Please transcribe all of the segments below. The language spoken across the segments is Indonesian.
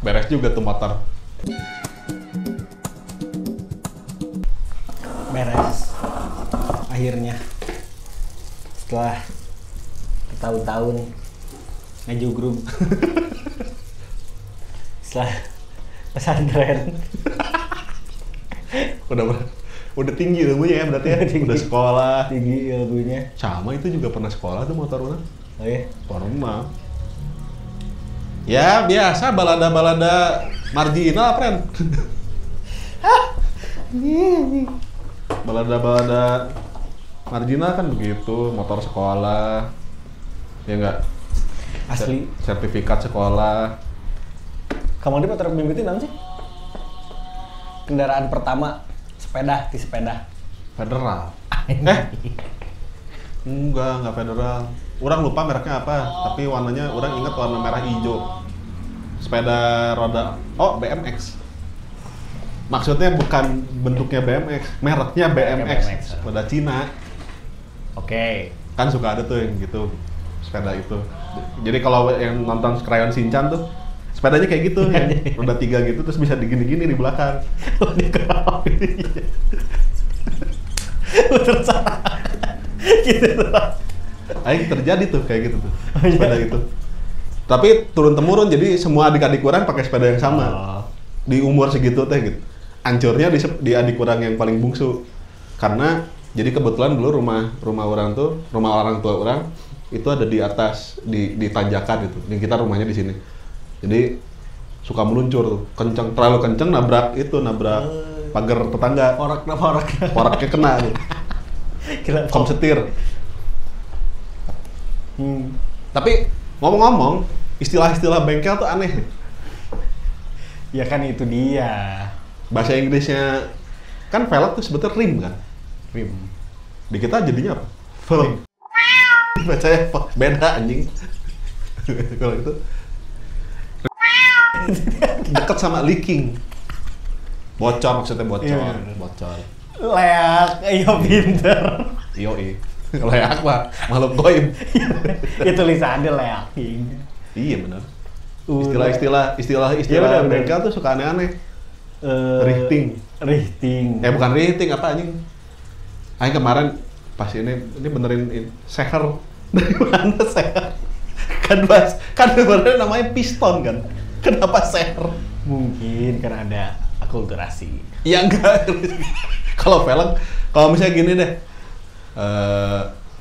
Beres juga tuh motor. Beres. Akhirnya. Setelah bertahun-tahun ngejugrub. Setelah pesantren. Udah tinggi ilmunya ya berarti ya. Udah sekolah. Tinggi ilmunya. Sama itu juga pernah sekolah tuh motor orang. Oh iya? Pernah. Ya biasa balada-balada marginal, friend. Balada-balada marginal kan begitu, motor sekolah. Ya enggak? Asli. Sertifikat sekolah. Kamu di motor mimpi itu namanya sih? Kendaraan pertama sepeda di sepeda. Federal. Enggak federal. Orang lupa mereknya apa, tapi warnanya orang ingat warna merah hijau. Sepeda roda, BMX. Maksudnya bukan bentuknya BMX, mereknya BMX. Sepeda Cina. Oke. Kan suka ada tuh yang gitu, sepeda itu. Jadi kalau yang nonton Crayon Shinchan tuh, sepedanya kayak gitu, yang roda 3 gitu, terus bisa digini-gini di belakang. Terus gitu loh. Aing terjadi tuh kayak gitu tuh, sepeda itu. Tapi turun temurun, jadi semua adik-adik orang pakai sepeda yang sama. Di umur segitu teh gitu. Ancurnya di adik orang yang paling bungsu. Karena jadi kebetulan dulu rumah orang tua orang itu ada di atas di tanjakan gitu. Dan kita rumahnya di sini. Jadi suka meluncur tuh, terlalu kenceng nabrak pagar tetangga. Poraknya kena gitu. Kom setir. Tapi ngomong-ngomong, istilah-istilah bengkel tuh aneh. Ya kan itu dia. Bahasa Inggrisnya kan velg tuh sebetulnya rim kan? Rim. Di kita jadinya apa? Velg. Bacanya beda anjing. Kalau itu dekat sama leaking. Bocor maksudnya bocor. Iya. Bocor. Leak, ayo pinter. Yoi. Leak apa? Makhluk goib. Ya tulisannya leaking. Iya benar. Istilah bener. bengkel tuh suka aneh-aneh. Rihting. Bukan rihting, apa anjing? Aing kemarin pas ini benerin seher. Dari mana seher? Kan sebenarnya namanya piston kan. Kenapa seher? Mungkin karena ada akulturasi. Ya enggak. Kalau misalnya gini deh.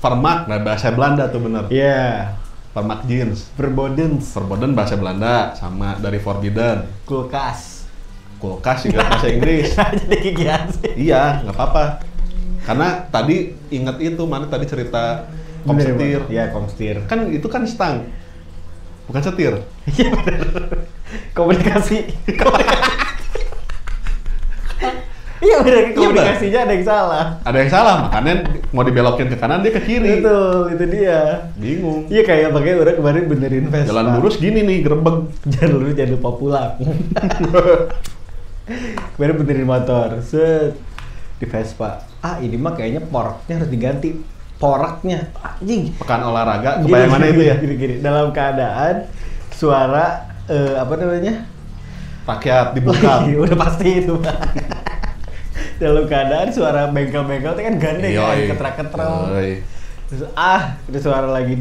Vermaak, nah bahasa Belanda tuh bener. Iya. Vermaak jeans. Verboden bahasa Belanda, sama dari forbidden. Kulkas juga bahasa Inggris. Jadi kegiatan sih. Iya, nggak apa-apa. Karena tadi ingat itu, mana tadi cerita kom setir. Iya, kom setir. Kan itu kan stang, bukan setir. Iya benar. Komunikasi. Iya benar, komunikasinya ada yang salah. Ada yang salah, makanya mau dibelokin ke kanan dia ke kiri. Betul, itu dia. Bingung. Iya kayak pakai orang kemarin benerin Vespa. Jalan lurus gini nih, gerebek. Jalan lurus jangan lupa pulang. Kemarin benerin motor, set di Vespa. Ini mah kayaknya poraknya harus diganti. Poraknya, anjing. Pekan olahraga, kebayang mana itu ya? Gini. Dalam keadaan suara apa namanya? Rakyat dibuka. Udah pasti itu. Dalam keadaan suara bengkel-bengkel itu kan gandeng kan, ketrak-ketrok. Terus ada suara lagi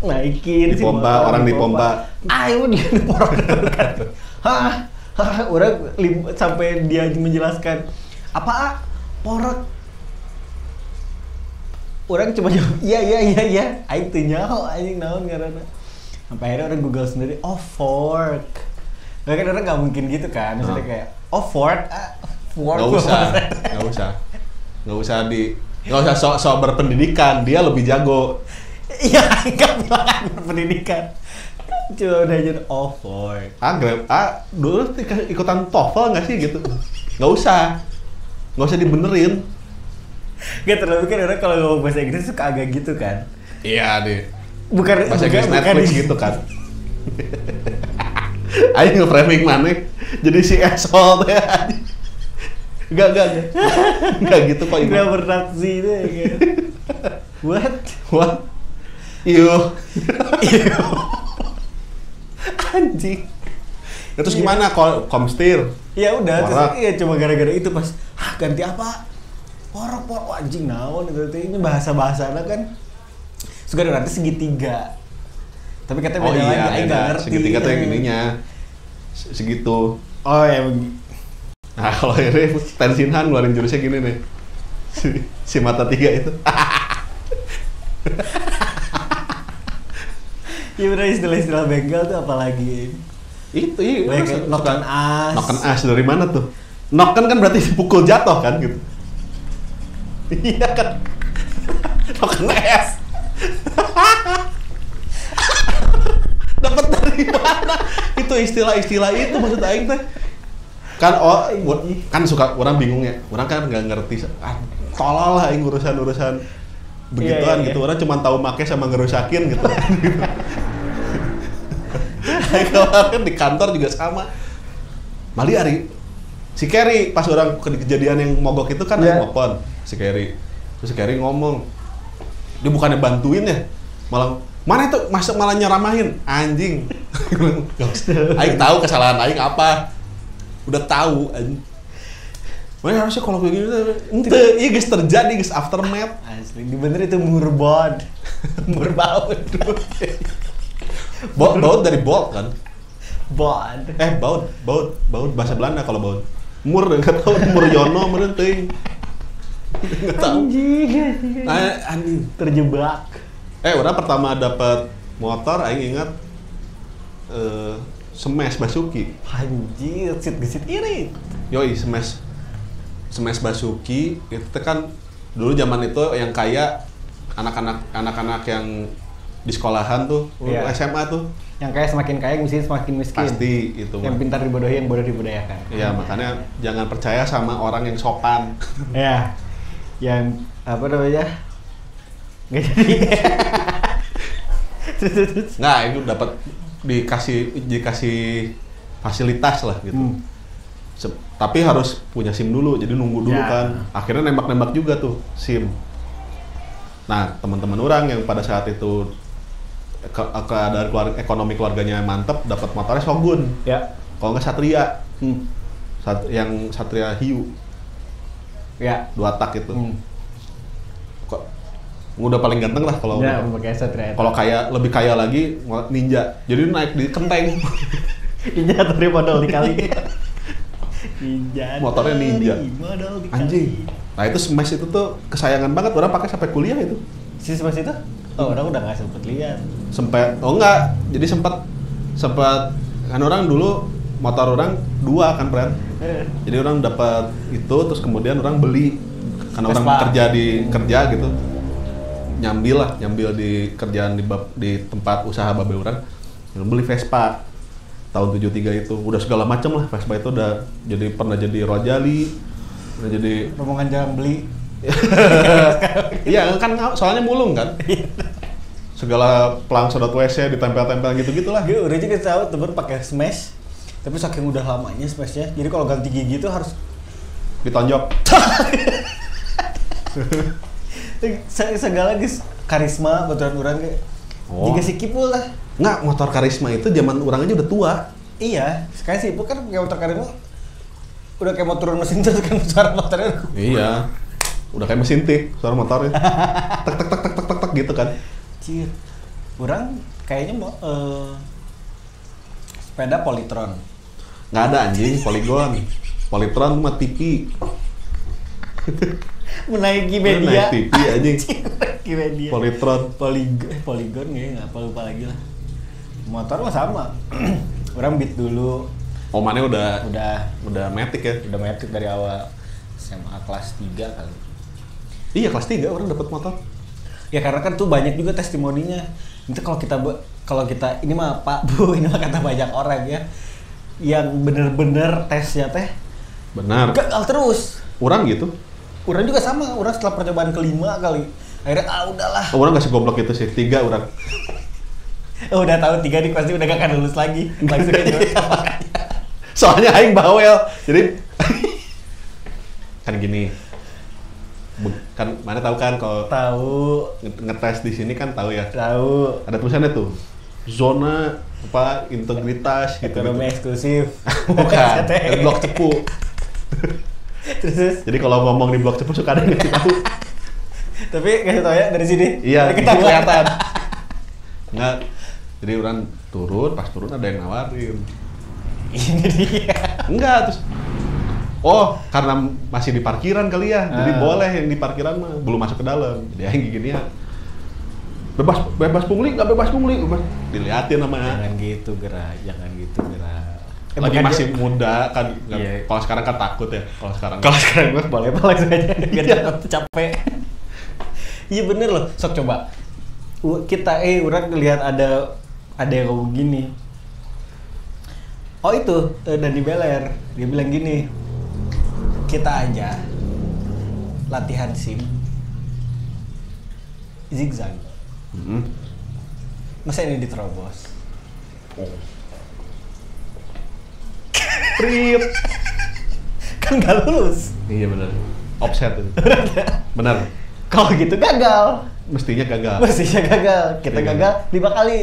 naikin. Dipompa, orang dipompa. Ayo dia porak kan. Orang sampai dia menjelaskan apa porak. Orang cuma jawab iya. Aing teu nyaho anjing naon ngaranna. Sampai akhirnya orang Google sendiri, fork. Nah, kan orang nggak mungkin gitu kan, maksudnya kayak fork. Nggak usah sok berpendidikan, dia lebih jago. Iya, nggak bilang berpendidikan. Cuma udah jadi fork. Dulu ikutan TOEFL nggak sih gitu? Nggak usah dibenerin. Gak terlalu kan orang kalau ngomong bahasa Inggris suka agak gitu kan? Iya deh. Bahasa Inggris Netflix gitu kan? Ayo nge-framing mana? Jadi si asshole teh. Enggak gitu kok. Enggak beraksi itu ya kan. What? Iyo. Anjing. Terus gimana komstir? Ya udah, terus Warak. iya cuma gara-gara itu pas, ganti apa? Porok anjing naon itu ini bahasa-bahasana kan. Suka nanti segitiga. Tapi katanya Oh beda lagi, iya, aing beda. nggak ngerti. Segitiga tuh yang ininya segitu. Oh ya, Nah kalau ini Tenshinhan ngeluarin jurusnya gini nih, si mata tiga itu. ya bener istilah-istilah bengkel tuh apalagi. Itu iya. Kayak noken as. Noken as dari mana tuh? Noken kan berarti dipukul jatuh kan gitu. Iya kan. Noken as. Dapat dari mana? Itu istilah-istilah itu maksud aing teh. Kan kan suka orang bingung ya. Orang kan nggak ngerti. Tolol lah aing urusan-urusan begituan gitu. Orang cuma tahu make sama ngerusakin gitu. Kemarin di kantor juga sama. Mali Ari, si Kerry pas orang kejadian yang mogok itu kan nelfon si Kerry. Terus si Kerry ngomong, dia bukannya bantuin ya, malah mana itu masuk malah nyeramahin anjing. Aing tahu kesalahan aing apa, udah tahu. Mana harusnya kalau kayak gini, ente, iya guys terjadi guys aftermath. Asli, di bener itu murbod, murbaud. Baut dari bolt kan? Bod. Baut bahasa Belanda kalau baut. Mur enggak tahu Muryono meureun teuing. Enggak tahu. Anjing Terjebak. Orang pertama dapat motor aing ingat Smash Basuki. Anjir, gesit irit. Yoi, Smash Basuki itu kan dulu zaman itu yang kaya anak-anak yang di sekolahan tuh, SMA tuh. Yang kaya semakin kaya, miskin semakin miskin. Pasti itu. Yang pintar dibodohi, yang bodoh dibudayakan. Iya, makanya jangan percaya sama orang yang sopan. Ya, yang apa namanya? Nggak jadi. Nggak, itu dapat dikasih fasilitas lah gitu. Tapi harus punya SIM dulu, jadi nunggu dulu kan. Akhirnya nembak-nembak juga tuh SIM. Nah, teman-teman orang yang pada saat itu keadaan ekonomi keluarganya mantep, dapat motornya Shogun. Ya. Kalau nggak Satria, yang Satria Hiu. Ya. 2 tak itu. Kok udah paling ganteng lah kalau. Ya, pakai Satria. Kalau lebih kaya lagi Ninja. Jadi naik di kenteng. Ninja dari modal dikali. Ninja. Motornya Ninja. Modal dikali. Anjing. Nah itu Smash itu tuh kesayangan banget, orang pakai sampai kuliah itu. Si Smash itu? Oh, orang udah nggak sempet lihat. Jadi sempat kan orang dulu motor orang 2 kan friend. Jadi orang dapat itu terus kemudian orang beli karena Vespa. orang kerja gitu. Nyambil di kerjaan di tempat usaha babe orang. Beli Vespa tahun 73 itu. Udah segala macam lah, Vespa itu udah pernah jadi Rojali, udah jadi Rombongan jarang beli. Iya kan soalnya mulung kan. Segala pelang sedot WC ditempel-tempel gitu-gitulah. Gue udah juga tahu temen pakai Smash. Tapi saking udah lamanya Smashnya, jadi kalau ganti gigi itu harus Ditonjok. segala guys karisma baturan orang kayak. Jika si Kipul lah. Nggak, motor Karisma itu zaman orang aja udah tua. Iya, sekarang si Kipul kan kayak motor karisma udah kayak mau turun mesin terus kan suara motornya. Iya. Udah kayak mesin tik suara motornya. Tek tek tek tek tek tek, tek gitu kan. Cir. Orang kayaknya mau sepeda Polytron. Nggak ada anjing, Polygon. Polytron mah TV. Menaiki media. Naik TV anjing. Menaiki media. Polytron. Polygon ya, nggak lupa lagi lah. Motor mah sama. Orang beat dulu. Omannya Udah Matic ya. udah metik dari awal SMA kelas 3 kali. Iya, kelas 3 orang dapat motor. Ya karena kan tuh banyak juga testimoninya. Itu kalau kita ini mah Pak Bu, ini mah kata banyak orang ya. Yang bener-bener tesnya teh Benar. gagal terus. Orang gitu. Orang juga sama, orang setelah percobaan kelima kali. Akhirnya udahlah. Orang nggak segoblok itu sih, 3 orang. Udah tahu 3 nih pasti udah gak akan lulus lagi. Langsung aja Soalnya aing bawel. Jadi kan gini. Kan mana tahu kan kalau tahu ngetes di sini kan tahu ya. tahu Ada tulisannya tuh. zona apa integritas gitu. Ekonomi eksklusif. Bukan, blok cepu. Terus Jadi kalau ngomong di blok cepu suka ada yang ngasih tahu. tapi kasih tau ya dari sini. Iya, kita kelihatan. Enggak. Jadi orang turun, pas turun ada yang nawarin. Ini dia. Enggak, terus karena masih di parkiran kali ya. Jadi boleh yang di parkiran mah belum masuk ke dalam. Jadi yang gini ya. Bebas pungli, enggak bebas pungli. Diliatin sama Jangan gitu, jangan gitu, lagi masih muda kan. Iya. Kalau sekarang kan takut ya. Kalau sekarang gue boleh saja, biar capek. Iya bener loh, sok coba. Kita orang lihat ada yang ngomong gini. Oh itu, Dani Beler, dia bilang gini, kita aja latihan SIM zigzag. Masa ini diterobos? Trip. Kan gak lulus. Iya benar. Offset itu. Benar. Kalau gitu gagal. Mestinya gagal. Kita Iya, gagal 5 kali.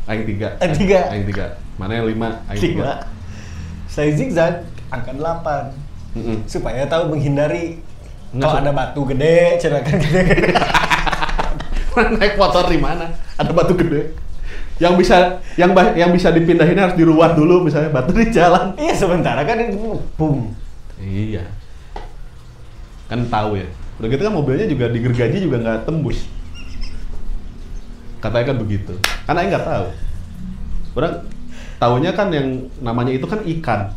Aing 3. Tiga. Aing 3. Mana yang 5? Aing 2. Saya zigzag angka 8. Supaya tahu menghindari kalau ada batu gede, cerakan gede. Naik motor di mana? Ada batu gede. Yang bisa dipindahin harus diruat dulu misalnya batu di jalan. Iya, sementara kan boom. Iya. Kan tahu ya. Udah gitu kan mobilnya juga digergaji juga nggak tembus. Katanya kan begitu. Karena Aing nggak tahu. Orang taunya kan yang namanya itu kan ikan.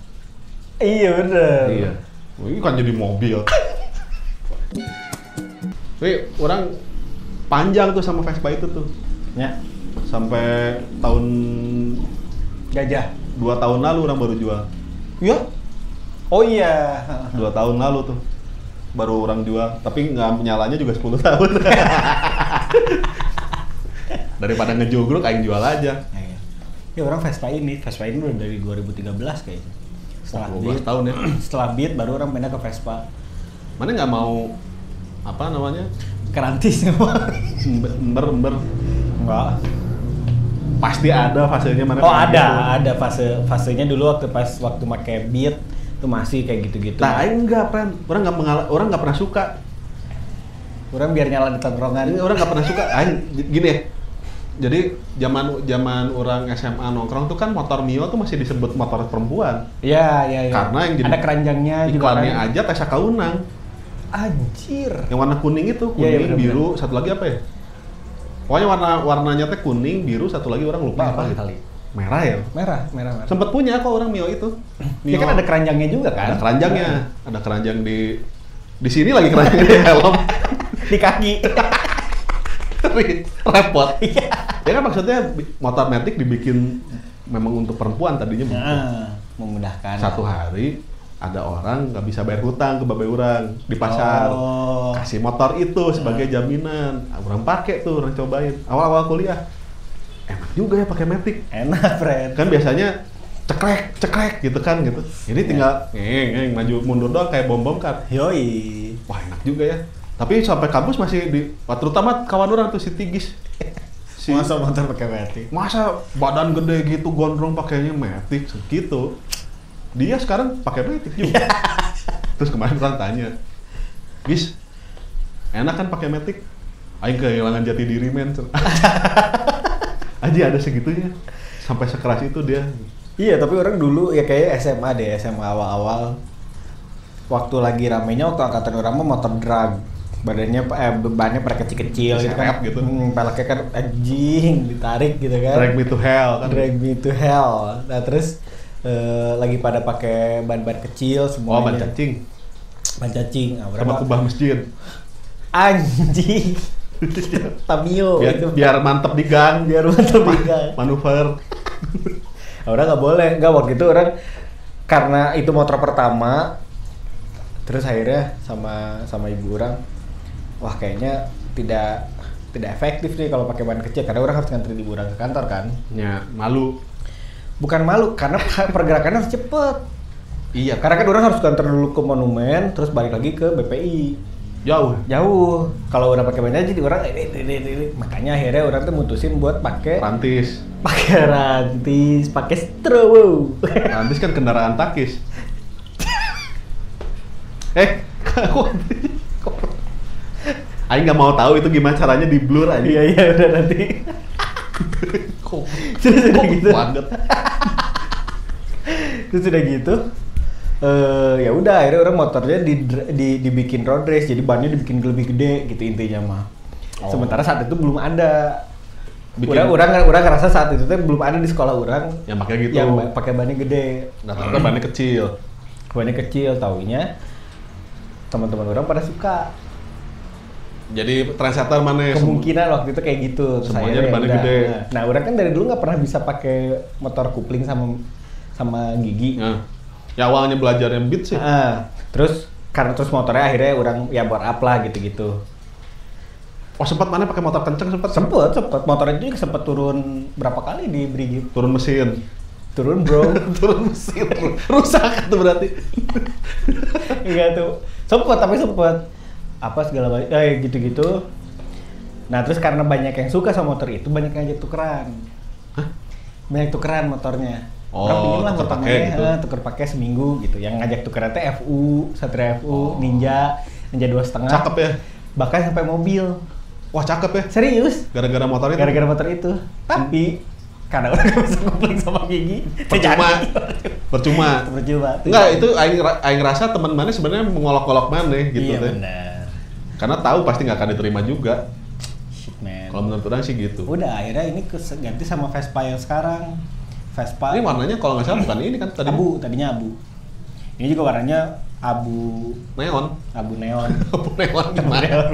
Iya bener. Iya. Ini kan jadi mobil. Tapi orang panjang tuh sama Vespa itu tuh. Ya. Sampai tahun Gajah. 2 tahun lalu orang baru jual. Ya. Oh iya. 2 tahun lalu tuh baru orang jual, tapi nggak nyalanya juga 10 tahun. Daripada ngejogrok, aing jual aja. Ya orang Vespa ini udah dari 2013 kayaknya. Setelah 12 tahun ya. Setelah Beat baru orang pindah ke Vespa. Mana nggak mau apa namanya? Kerantis semua. Ember. Enggak. Pasti ada fasenya mana? Oh ada fasenya dulu waktu pakai Beat itu masih kayak gitu-gitu. Nah, aing enggak, Pren. Orang nggak pernah suka. Orang biar nyala di tongkrongan. Ini orang nggak pernah suka. Aing gini ya. Jadi zaman orang SMA nongkrong tuh kan motor Mio tuh masih disebut motor perempuan. Iya. Karena yang jadi ada keranjangnya juga. Iklannya aja Tessa Kaunang. Anjir. Yang warna kuning itu, kuning, biru, satu lagi apa ya? Pokoknya warnanya teh kuning, biru, satu lagi orang lupa apa gitu. Kali. Merah ya? Merah. Sempet punya kok orang Mio itu. Ya kan ada keranjangnya juga kan? Ada keranjangnya. Ada keranjang di sini lagi keranjang di helm. Di kaki. Repot. Iya. Ya kan maksudnya motor matic dibikin memang untuk perempuan tadinya begitu. Memudahkan. Satu hari ada orang nggak bisa bayar hutang ke babe orang di pasar. Kasih motor itu sebagai jaminan. Orang pakai tuh, orang cobain. Awal-awal kuliah. Enak juga ya pakai matic. Enak, friend. Kan biasanya cekrek gitu kan gitu. Ini tinggal maju mundur doang kayak bom kan. Yoi. Wah, enak juga ya. Tapi sampai kampus masih terutama kawan orang tuh si Tigis. Masa motor pakai matic? Masa badan gede gitu gondrong pakainya matic gitu. Dia sekarang pakai matic juga. Terus kemarin orang tanya, "Gis, enak kan pakai matic?" Aing kehilangan jati diri men. Aji ada segitunya. Sampai sekeras itu dia. Iya, tapi orang dulu ya kayak SMA awal-awal. Waktu lagi ramenya waktu angkatan orang mah motor drag. Bebannya pada kecil-kecil gitu kan. Gitu. Peleknya kan anjing ditarik gitu kan. Drag me to hell kan. Drag me to hell. Nah, terus lagi pada pakai ban-ban kecil semuanya. Oh, ban cacing. Ban cacing. Sama kubah masjid. Anjing. Tamio. Biar mantep di gang. Manuver. Orang nggak boleh. Nggak, waktu itu orang karena itu motor pertama. Terus akhirnya sama ibu orang, wah kayaknya tidak efektif nih kalau pakai ban kecil karena orang harus ngantri ibu orang ke kantor kan. Ya, malu. Bukan malu, karena pergerakannya harus cepet. Iya. Karena kan orang harus kantor dulu ke monumen, terus balik lagi ke BPI. Jauh. Jauh. Kalau udah pakai bannya jadi orang ini. Makanya akhirnya orang tuh mutusin buat pakai Rantis. pakai strobo. Rantis kan kendaraan takis. Aing nggak mau tahu itu gimana caranya di blur aja. Iya udah nanti. Terus udah gitu. Banget. Terus udah gitu. Ya udah akhirnya orang motornya dibikin road race, jadi bannya dibikin lebih gede gitu intinya mah. Sementara saat itu belum ada. Orang ngerasa saat itu tuh belum ada di sekolah orang yang pakai gitu. Yang pakai bannya gede. Nggak tahu bannya kecil. Bannya kecil, taunya teman-teman orang pada suka. Jadi trendsetter mana? Kemungkinan waktu itu kayak gitu. Semuanya bannya gede. Nah, orang kan dari dulu nggak pernah bisa pakai motor kupling sama gigi. Nah. Ya awalnya belajarnya beat sih. Terus motornya akhirnya orang ya buat up lah gitu-gitu. Oh sempat mana pakai motor kenceng sempat? Sempet. Motor itu juga sempat turun berapa kali di Brigif. Turun mesin. Turun bro. Turun mesin. Rusak tuh berarti. Iya tuh. Sempet. Apa segala macam. Gitu-gitu. Nah terus karena banyak yang suka sama motor itu, banyak yang ngajak tukeran. Hah? Banyak tukeran motornya. Oh, tuker pakai gitu. Tuker pakai seminggu gitu. Yang ngajak tukeran teh FU, Satria FU, Ninja 2,5. Cakep ya. Bahkan sampai mobil. Wah cakep ya. Serius. Gara-gara motor itu. Gara-gara motor itu. Tapi karena orang gak bisa kupling sama gigi. Percuma. Enggak, itu aing rasa teman mana sebenarnya mengolok-olok mana gitu iya, teh. Benar. Karena tahu pasti nggak akan diterima juga. Shit man. Kalau menurut orang sih gitu. Udah akhirnya ini ganti sama Vespa yang sekarang. Vespa. Ini warnanya kalau nggak salah bukan ini kan tadi. Tadinya abu. Ini juga warnanya abu neon. Abu neon. Abu neon gimana?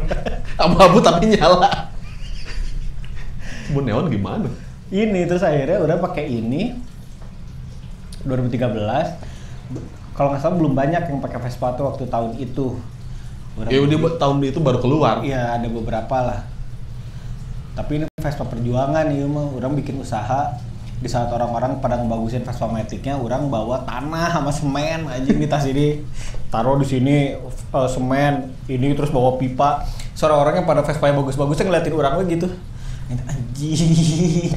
Abu-abu tapi nyala. Abu neon gimana? Ini terus akhirnya udah pakai ini 2013. Kalau nggak salah belum banyak yang pakai Vespa tuh waktu tahun itu. Ya udah tahun itu baru keluar. Iya ada beberapa lah. Tapi ini Vespa perjuangan nih mah. Orang bikin usaha. Di saat orang-orang pada ngebagusin Vespa Matic-nya, orang bawa tanah sama semen aja di tas ini, taruh di sini semen ini terus bawa pipa. Seorang-orang yang pada Vespa yang bagus-bagusnya ngeliatin orang gitu, anjing,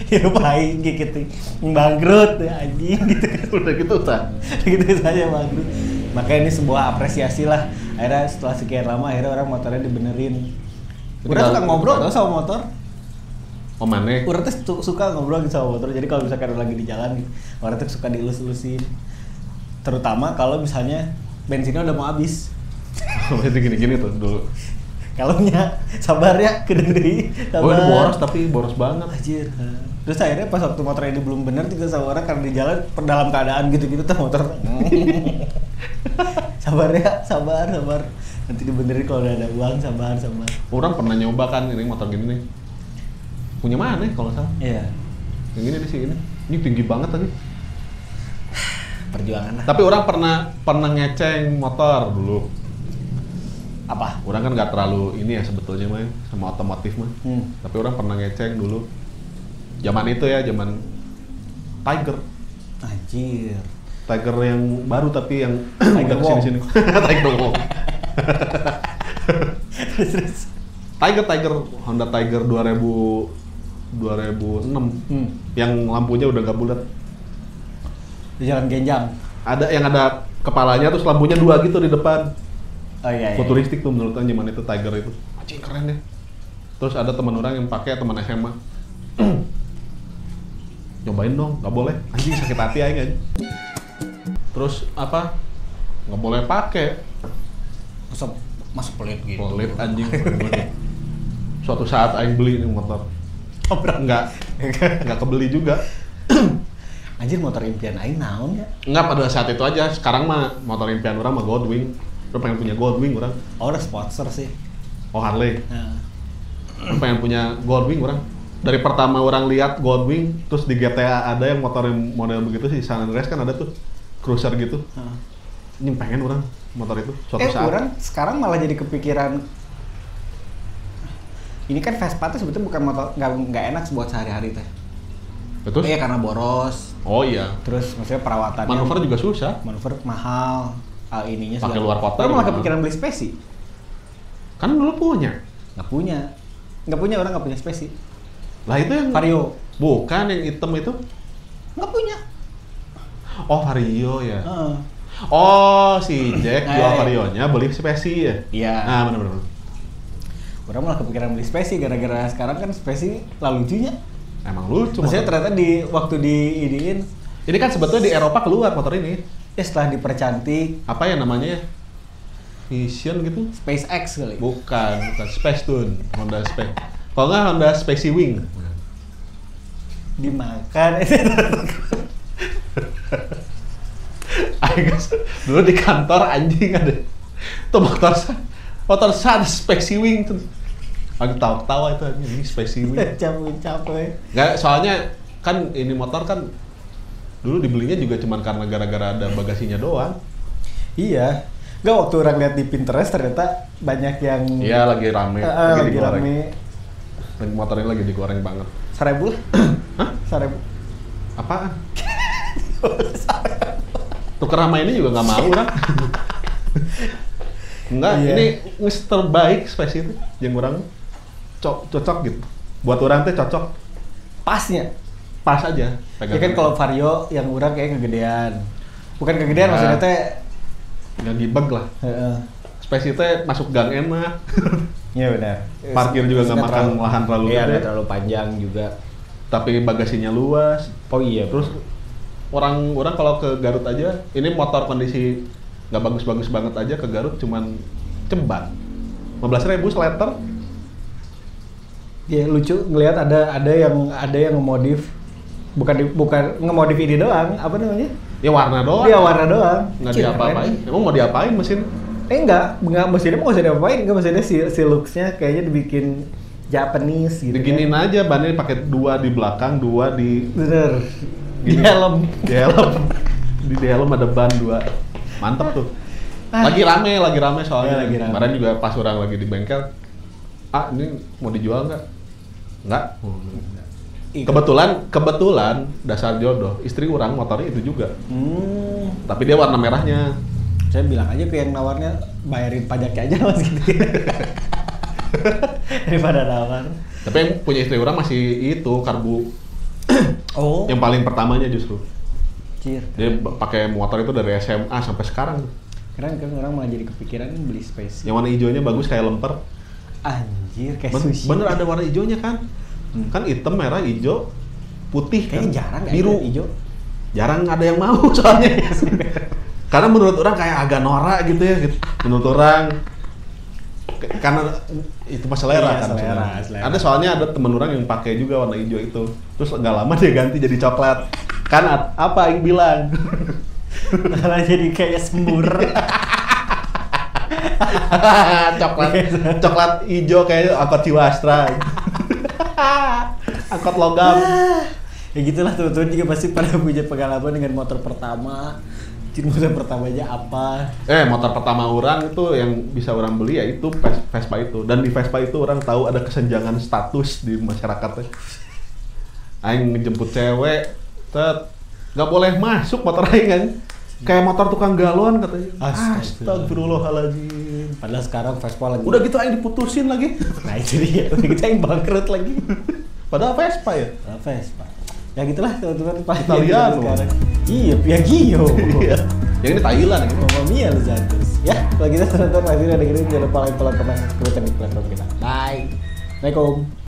hidup aing gitu, bangkrut anjing gitu. Udah gitu kan? Gitu saja bangkrut. Makanya ini sebuah apresiasi lah. Akhirnya setelah sekian lama, akhirnya orang motornya dibenerin. Udah suka ngobrol tau sama motor. Oh mana? Orang tuh suka ngobrol gitu sama motor, jadi kalau misalkan lagi di jalan, orang tuh suka dielus-elusin. Terutama kalau misalnya bensinnya udah mau habis. Masih gini-gini tuh dulu. Kalaunya sabar ya, kediri. Oh itu boros tapi boros banget. Anjir. Terus akhirnya pas waktu motor ini belum bener juga sama orang karena di jalan dalam keadaan gitu-gitu tuh motor. Sabar ya, sabar. Nanti dibenerin kalau udah ada uang, sabar. Orang pernah nyoba kan ini motor gini nih. Punya mana kalau nggak salah? Iya. Yang ini di sini. Ini tinggi banget tadi. Perjuangan lah. Tapi orang pernah ngeceng motor dulu. Apa? Orang kan nggak terlalu ini ya sebetulnya mah sama otomotif mah. Tapi orang pernah ngeceng dulu. Zaman itu ya, zaman Tiger. Anjir. Tiger yang baru tapi yang Tiger udah kesini-sini. Tiger Wong. Terus. Tiger Honda Tiger 2006 yang lampunya udah nggak bulat. Di jalan Genjang. Ada yang ada kepalanya terus lampunya dua gitu di depan. Oh iya. Futuristik tuh menurut zaman itu Tiger itu. Anjing keren ya. Terus ada teman orang yang pakai, teman SMA. Cobain dong, nggak boleh. Anjing sakit hati aja. Terus apa? Nggak boleh pakai. Masuk pelit gitu. Pelit anjing. Suatu saat aing beli nih motor. Enggak kebeli juga. Anjir motor impian aing naon ya? Enggak pada saat itu aja. Sekarang mah motor impian orang mah Goldwing. Orang pengen punya Goldwing orang. Oh udah sponsor sih. Oh Harley. Nah. Orang pengen punya Goldwing orang. Dari pertama orang lihat Goldwing, terus di GTA ada yang motor yang model begitu sih. San Andreas kan ada tuh cruiser gitu. Ini pengen orang motor itu. Suatu saat. Orang sekarang malah jadi kepikiran. Ini kan Vespa tuh sebetulnya bukan motor nggak enak buat sehari-hari teh. Betul? Iya karena boros. Oh iya. Terus maksudnya perawatannya. Manuver juga susah. Manuver mahal. Ininya pakai luar kota. Orang malah kepikiran beli spesi. Kan dulu punya. Nggak punya orang nggak punya spesi. Lah itu yang Vario bukan yang hitam itu. nggak punya. Oh, Vario ya. Heeh. Oh, si Jack jual iya. Varionya beli spesi ya. Iya. Nah, benar. Orang malah kepikiran beli spesi gara-gara sekarang kan spesi lalu lucunya. Emang lucu. Maksudnya motor. ternyata di waktu diidiin Ini kan sebetulnya di Eropa keluar motor ini. ya setelah dipercantik Apa ya namanya ya? Vision gitu? SpaceX kali. Bukan Space Tune, Honda Space. Kalau nggak Honda Spacey Wing. Dimakan. Guys, dulu di kantor anjing ada tuh motor sad Spacey Wing tuh. Lagi tawa itu anjing, ini Spacey Wing. Capek. Nggak, soalnya kan ini motor kan dulu dibelinya juga cuman karena gara-gara ada bagasinya doang. Iya. Nggak, waktu orang lihat di Pinterest ternyata banyak yang Iya, lagi rame, lagi digoreng. rame. Motor ini lagi digoreng banget. 1.000 lah. Hah? 1.000. Apaan? Tuker sama ini juga nggak mau kan? Enggak, Iya. ini nges terbaik spesies itu yang orang cocok gitu. Buat orang teh cocok, Pasnya. pas aja. Ya kan kalau Vario yang orang kayak kegedean. Bukan kegedean Ya. maksudnya teh. nggak gibeg lah. Heeh. Spesies teh masuk gang enak. Iya benar. Parkir juga nggak makan lahan terlalu Iya, gede. nggak terlalu panjang juga. Tapi bagasinya luas. Oh iya. Terus orang kalau ke Garut aja, ini motor kondisi nggak bagus-bagus banget aja ke Garut cuman ceban. 15.000 sleter. Ya lucu ngelihat ada yang ngemodif bukan ngemodif ini doang, apa namanya? Ya warna doang. Dia warna doang. Nggak Cih, diapa-apain. keren. Emang mau diapain mesin? Enggak mesinnya mau nggak usah diapain, enggak mesinnya si looks-nya kayaknya dibikin Japanese gitu. Diginin aja bannya pakai 2 di belakang, 2 di Bener. Di Gini. helm. di helm. Di helm ada ban 2. Mantep tuh. Lagi rame soalnya. Ya, lagi rame. Kemarin juga pas orang lagi di bengkel. Ah, ini mau dijual nggak? Nggak. Kebetulan dasar jodoh. Istri orang motornya itu juga. Tapi dia warna merahnya. Saya bilang aja ke yang nawarnya bayarin pajaknya aja mas gitu. Daripada nawar. Tapi yang punya istri orang masih itu karbu. Oh. Yang paling pertamanya justru. Cir. Dia pakai motor itu dari SMA sampai sekarang. Keren kan orang malah jadi kepikiran beli space. Yang warna hijaunya bagus kayak lemper. Anjir kayak sushi. Bener ada warna hijaunya kan? Kan hitam, merah, hijau, putih kan? Kayaknya jarang nggak biru. ada hijau. Jarang ada yang mau soalnya. Karena menurut orang kayak agak norak gitu ya gitu. Menurut orang karena itu mah selera Iya, kan. selera. Ada soalnya ada temen orang yang pakai juga warna hijau itu. Terus nggak lama dia ganti jadi coklat. Kan apa yang bilang? Malah jadi kayak sembur. coklat hijau kayak angkot Ciwastra. Angkot logam. Ya gitulah teman-teman juga pasti pada punya pengalaman dengan motor pertama. Jadi motor pertamanya apa? Motor pertama orang itu yang bisa orang beli ya itu Vespa itu. Dan di Vespa itu orang tahu ada kesenjangan status di masyarakatnya. Aing ngejemput cewek, nggak boleh masuk motor aing kan. Kayak motor tukang galon katanya. Astagfirullahaladzim. Padahal sekarang Vespa lagi. Udah gitu aing diputusin lagi. Nah itu dia. Udah gitu yang bangkrut lagi. Padahal Vespa ya. Vespa. Ya gitulah teman-teman. Italiano. Sekarang. Iya, Piaggio. Iya. Yang ini Thailand gitu. Mamma mia Los Santos. Ya, kalau gitu teman-teman masih udah dengerin jangan lupa like, follow, komen, komentar di platform kita. Bye. Assalamualaikum.